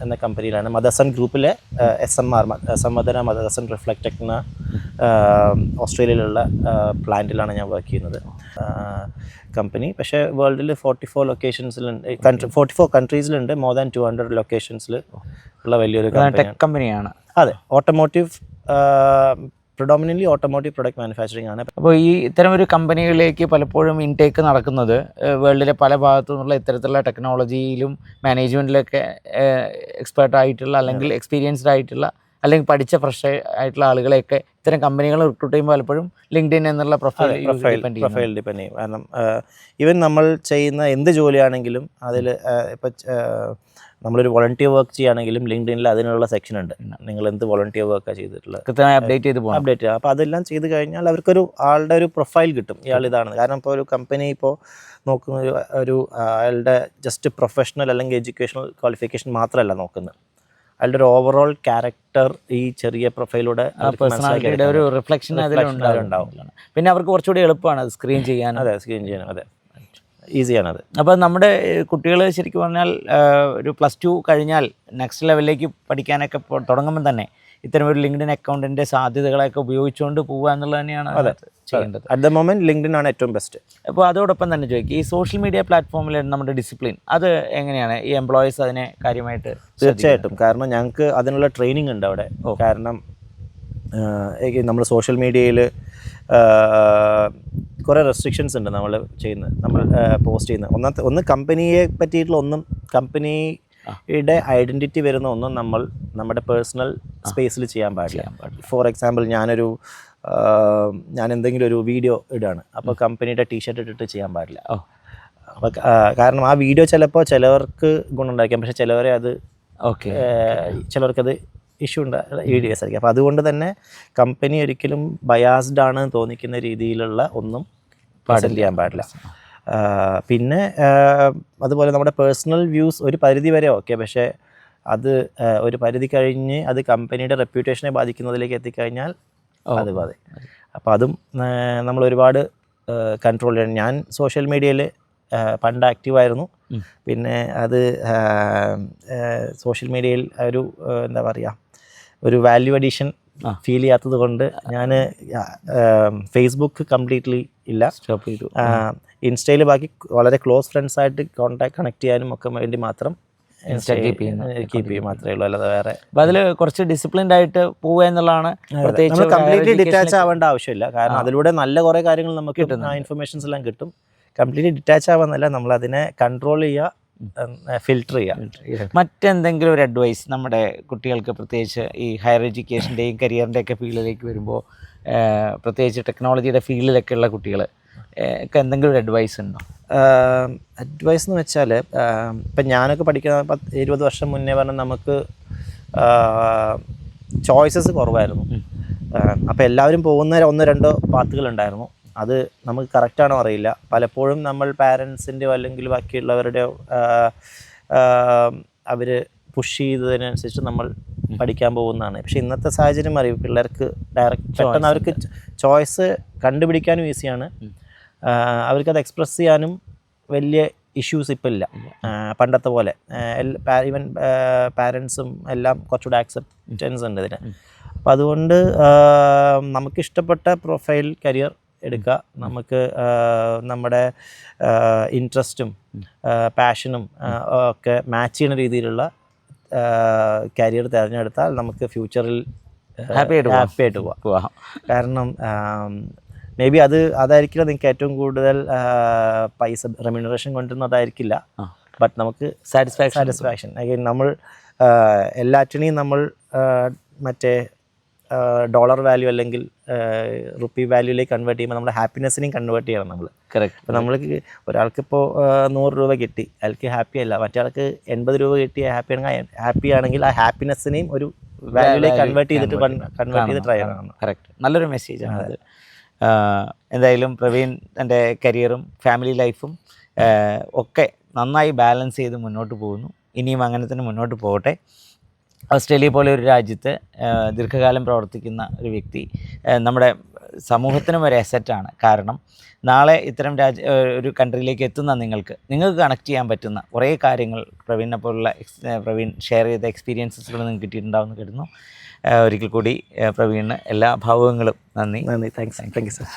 എന്ന കമ്പനിയിലാണ്. മദസൻ ഗ്രൂപ്പിലെ SMR സംവദന മദസൻ റിഫ്ലക്ടെക് എന്ന ഓസ്ട്രേലിയയിലുള്ള പ്ലാന്റിലാണ് ഞാൻ വർക്ക് ചെയ്യുന്നത് കമ്പനി. പക്ഷേ വേൾഡിൽ 44 ലൊക്കേഷൻസിലുണ്ട്, 44 കൺട്രീസിലുണ്ട്, മോർ ദാൻ 200 ലൊക്കേഷൻസിൽ ഉള്ള വലിയൊരു കമ്പനിയാണ്. അതെ, automotive predominantly automotive product manufacturing ആണ്. അപ്പോൾ ഈ ഇത്തരമൊരു കമ്പനികളിലേക്ക് പലപ്പോഴും ഇൻടേക്ക് നടക്കുന്നത് വേൾഡിലെ പല ഭാഗത്തു നിന്നുള്ള ഇത്തരത്തിലുള്ള ടെക്നോളജിയിലും മാനേജ്മെൻറ്റിലൊക്കെ എക്സ്പേർട്ടായിട്ടുള്ള അല്ലെങ്കിൽ എക്സ്പീരിയൻസ്ഡ് ആയിട്ടുള്ള അല്ലെങ്കിൽ പഠിച്ച ഫ്രഷ് ആയിട്ടുള്ള ആളുകളെയൊക്കെ ഇത്തരം കമ്പനികൾ റിക്രൂട്ട് ചെയ്യുമ്പോൾ പലപ്പോഴും ലിങ്ക്ഡിൻ എന്നുള്ള പ്രൊഫൈൽ ഡിപ്പെൻഡ് ചെയ്യും. കാരണം ഈവൻ നമ്മൾ ചെയ്യുന്ന എന്ത് ജോലിയാണെങ്കിലും അതിൽ ഇപ്പോൾ നമ്മളൊരു വോളണ്ടിയർ വർക്ക് ചെയ്യുകയാണെങ്കിലും ലിങ്ക്ഡിനിൽ അതിനുള്ള സെക്ഷൻ ഉണ്ട്. നിങ്ങൾ എന്ത് വോളണ്ടിയർ വർക്കാണ് ചെയ്തിട്ടുള്ളത് കൃത്യമായി അപ്ഡേറ്റ് ചെയ്യുക. അപ്പോൾ അതെല്ലാം ചെയ്ത് കഴിഞ്ഞാൽ അവർക്കൊരു ആളുടെ ഒരു പ്രൊഫൈൽ കിട്ടും, ഇയാൾ ഇതാണ്. കാരണം ഇപ്പോൾ ഒരു കമ്പനി ഇപ്പോൾ നോക്കുന്ന അയാളുടെ ജസ്റ്റ് പ്രൊഫഷണൽ അല്ലെങ്കിൽ എഡ്യൂക്കേഷണൽ ക്വാളിഫിക്കേഷൻ മാത്രമല്ല നോക്കുന്നത്, അതിൻ്റെ ഒരു ഓവറോൾ ക്യാരക്ടർ ഈ ചെറിയ പ്രൊഫൈലൂടെ പേഴ്സണാലിറ്റിയുടെ ഒരു റിഫ്ലക്ഷൻ അതിലുണ്ടാവും. പിന്നെ അവർക്ക് കുറച്ചുകൂടി എളുപ്പമാണ് അത് സ്ക്രീൻ ചെയ്യാൻ. അതെ, സ്ക്രീൻ ചെയ്യാൻ അതെ ഈസിയാണത്. അപ്പോൾ നമ്മുടെ കുട്ടികൾ ശരിക്കും പറഞ്ഞാൽ ഒരു +2 കഴിഞ്ഞാൽ നെക്സ്റ്റ് ലെവലിലേക്ക് പഠിക്കാനൊക്കെ തുടങ്ങുമ്പോൾ തന്നെ ഇത്തരം ഒരു ലിങ്ക്ഡിൻ അക്കൗണ്ടിൻ്റെ സാധ്യതകളൊക്കെ ഉപയോഗിച്ചുകൊണ്ട് പോകുക എന്നുള്ളത് തന്നെയാണ് ചെയ്യേണ്ടത്. അറ്റ് ദ മൊമെന്റ് ലിങ്ക്ഡിൻ ആണ് ഏറ്റവും ബെസ്റ്റ്. അപ്പോൾ അതോടൊപ്പം തന്നെ ചോദിക്കും, ഈ സോഷ്യൽ മീഡിയ പ്ലാറ്റ്ഫോമിൽ നമ്മുടെ ഡിസിപ്ലിൻ അത് എങ്ങനെയാണ് ഈ എംപ്ലോയീസ് അതിനെ കാര്യമായിട്ട്? തീർച്ചയായിട്ടും, കാരണം ഞങ്ങൾക്ക് അതിനുള്ള ട്രെയിനിങ് ഉണ്ട് അവിടെ. കാരണം നമ്മൾ സോഷ്യൽ മീഡിയയിൽ കുറേ റെസ്ട്രിക്ഷൻസ് ഉണ്ട് നമ്മൾ പോസ്റ്റ് ചെയ്യുന്നത്. ഒന്ന് കമ്പനിയെ പറ്റിയിട്ടുള്ള ഒന്നും, കമ്പനിയുടെ ഐഡൻറ്റിറ്റി വരുന്ന ഒന്നും നമ്മുടെ പേഴ്സണൽ സ്പേസിൽ ചെയ്യാൻ പാടില്ല. ഫോർ എക്സാമ്പിൾ ഞാൻ എന്തെങ്കിലും ഒരു വീഡിയോ ഇടുകയാണ്, അപ്പോൾ കമ്പനിയുടെ ടീഷർട്ട് ഇട്ടിട്ട് ചെയ്യാൻ പാടില്ല. അപ്പോൾ കാരണം ആ വീഡിയോ ചിലപ്പോൾ ചിലവർക്ക് ഗുണമുണ്ടായിരിക്കാം, പക്ഷേ ചിലവർക്കത് ഇഷ്യൂ വീഡിയോസ് ആയിരിക്കും. അപ്പോൾ അതുകൊണ്ട് തന്നെ കമ്പനി ഒരിക്കലും ബയാസ്ഡ് ആണ് തോന്നിക്കുന്ന രീതിയിലുള്ള ഒന്നും പ്രസൻറ്റ് ചെയ്യാൻ പാടില്ല. പിന്നെ അതുപോലെ നമ്മുടെ പേഴ്സണൽ വ്യൂസ് ഒരു പരിധി വരെ ഓക്കെ, പക്ഷേ അത് ഒരു പരിധി കഴിഞ്ഞ് അത് കമ്പനിയുടെ റെപ്യൂട്ടേഷനെ ബാധിക്കുന്നതിലേക്ക് എത്തിക്കഴിഞ്ഞാൽ അത് ബാധിക്കും. അപ്പോൾ അതും നമ്മൾ ഒരുപാട് കൺട്രോൾ ചെയ്യണം. ഞാൻ സോഷ്യൽ മീഡിയയിൽ പണ്ട് ആക്റ്റീവായിരുന്നു. പിന്നെ അത് സോഷ്യൽ മീഡിയയിൽ ഒരു എന്താ പറയുക, ഒരു വാല്യൂ അഡീഷൻ ഫീൽ ചെയ്യാത്തത് കൊണ്ട് ഞാൻ ഫേസ്ബുക്ക് കംപ്ലീറ്റ്ലി ഇല്ല, സ്റ്റോപ്പ് ചെയ്തു. ഇൻസ്റ്റയിൽ ബാക്കി വളരെ ക്ലോസ് ഫ്രണ്ട്സായിട്ട് കണക്ട് ചെയ്യാനും ഒക്കെ വേണ്ടി മാത്രം കീപ്പ് ചെയ്യും മാത്രമേ ഉള്ളൂ, അല്ലാതെ വേറെ. അപ്പോൾ അതിൽ കുറച്ച് ഡിസിപ്ലിൻഡ് ആയിട്ട് പോവുക എന്നുള്ളതാണ്. പ്രത്യേകിച്ച് കംപ്ലീറ്റ്ലി ഡിറ്റാച്ച് ആവേണ്ട ആവശ്യമില്ല, കാരണം അതിലൂടെ നല്ല കുറേ കാര്യങ്ങൾ നമുക്ക് കിട്ടും, ഇൻഫർമേഷൻസ് എല്ലാം കിട്ടും. കംപ്ലീറ്റ്ലി ഡിറ്റാച്ച് ആവാന്നല്ല, നമ്മളതിനെ കൺട്രോൾ ചെയ്യുക, ഫിൽട്ടർ ചെയ്യുക. മറ്റെന്തെങ്കിലും ഒരു അഡ്വൈസ് നമ്മുടെ കുട്ടികൾക്ക്, പ്രത്യേകിച്ച് ഈ ഹയർ എഡ്യൂക്കേഷൻ്റെയും കരിയറിൻ്റെയൊക്കെ ഫീൽഡിലേക്ക് വരുമ്പോൾ, പ്രത്യേകിച്ച് ടെക്നോളജിയുടെ ഫീൽഡിലൊക്കെ ഉള്ള കുട്ടികൾ ഒക്കെ എന്തെങ്കിലും ഒരു അഡ്വൈസ് ഉണ്ടോ? അഡ്വൈസ് എന്ന് വെച്ചാൽ, ഇപ്പം ഞാനൊക്കെ പഠിക്കുന്ന 20 വർഷം മുന്നേ പറഞ്ഞാൽ നമുക്ക് ചോയ്സസ് കുറവായിരുന്നു. അപ്പോൾ എല്ലാവരും പോകുന്ന 1-2 പാത്തുകളുണ്ടായിരുന്നു. അത് നമുക്ക് കറക്റ്റാണോ അറിയില്ല. പലപ്പോഴും നമ്മൾ പാരൻസിൻ്റെയോ അല്ലെങ്കിൽ ബാക്കിയുള്ളവരുടെയോ അവർ പുഷ് ചെയ്തതിനനുസരിച്ച് നമ്മൾ പഠിക്കാൻ പോകുന്നതാണ്. പക്ഷേ ഇന്നത്തെ സാഹചര്യം അറിയും, പിള്ളേർക്ക് പെട്ടെന്ന് അവർക്ക് ചോയ്സ് കണ്ടുപിടിക്കാനും ഈസിയാണ്, അവർക്കത് എക്സ്പ്രസ് ചെയ്യാനും വലിയ ഇഷ്യൂസ് ഇപ്പം ഇല്ല പണ്ടത്തെ പോലെ. ഈവൻ പാരൻസും എല്ലാം കുറച്ചുകൂടെ ആക്സെപ്റ്റൻസ് ഉണ്ട് ഇതിന്. അപ്പം അതുകൊണ്ട് നമുക്കിഷ്ടപ്പെട്ട പ്രൊഫൈൽ കരിയർ എടുക്കുക, നമുക്ക് നമ്മുടെ ഇൻട്രസ്റ്റും പാഷനും ഒക്കെ മാച്ച് ചെയ്യുന്ന രീതിയിലുള്ള കരിയർ തിരഞ്ഞെടുത്താൽ നമുക്ക് ഫ്യൂച്ചറിൽ ഹാപ്പി ആയിട്ട് പോവാം. കാരണം മേ ബി അതായിരിക്കില്ല നിങ്ങൾക്ക് ഏറ്റവും കൂടുതൽ പൈസ റെമ്യൂണറേഷൻ കൊണ്ടുവരുന്നതായിരിക്കില്ല, ബട്ട് നമുക്ക് സാറ്റിസ്ഫാക്ഷൻ. നമ്മൾ എല്ലാറ്റിനെയും നമ്മൾ മറ്റേ ഡോളർ വാല്യൂ അല്ലെങ്കിൽ റുപ്പി വാല്യൂയിലേക്ക് കൺവേർട്ട് ചെയ്യുമ്പോൾ നമ്മുടെ ഹാപ്പിനെസ്സിനെയും കൺവേർട്ട് ചെയ്യണം നമ്മൾ. കറക്റ്റ്. ഇപ്പോൾ നമ്മൾക്ക് ഒരാൾക്കിപ്പോൾ 100 രൂപ കിട്ടി, അയാൾക്ക് ഹാപ്പി അല്ല, മറ്റേ 80 രൂപ കിട്ടി ഹാപ്പി ആണെങ്കിൽ ആ ഹാപ്പിനെസ്സിനെയും ഒരു വാല്യൂയിലേക്ക് കൺവേർട്ട് ചെയ്ത് ട്രൈ ചെയ്യണം. കറക്റ്റ്, നല്ലൊരു മെസ്സേജാണ് അത്. എന്തായാലും പ്രവീൺ തൻ്റെ കരിയറും ഫാമിലി ലൈഫും ഒക്കെ നന്നായി ബാലൻസ് ചെയ്ത് മുന്നോട്ട് പോകുന്നു. ഇനിയും അങ്ങനെ തന്നെ മുന്നോട്ട് പോകട്ടെ. ഓസ്ട്രേലിയ പോലെ ഒരു രാജ്യത്ത് ദീർഘകാലം പ്രവർത്തിക്കുന്ന ഒരു വ്യക്തി നമ്മുടെ സമൂഹത്തിനും ഒരു അസറ്റാണ്. കാരണം നാളെ ഇത്തരം ഒരു കൺട്രിയിലേക്ക് എത്തുന്ന നിങ്ങൾക്ക് കണക്ട് ചെയ്യാൻ പറ്റുന്ന കുറേ കാര്യങ്ങൾ പ്രവീണിനെ പോലുള്ള പ്രവീൺ ഷെയർ ചെയ്ത എക്സ്പീരിയൻസസിലൂടെ നിങ്ങൾക്ക് കിട്ടിയിട്ടുണ്ടാവുമെന്ന് കരുതുന്നു. ഒരിക്കൽ കൂടി പ്രവീണിന് എല്ലാ ഭാവുകങ്ങളും നന്ദി. Thank you sir.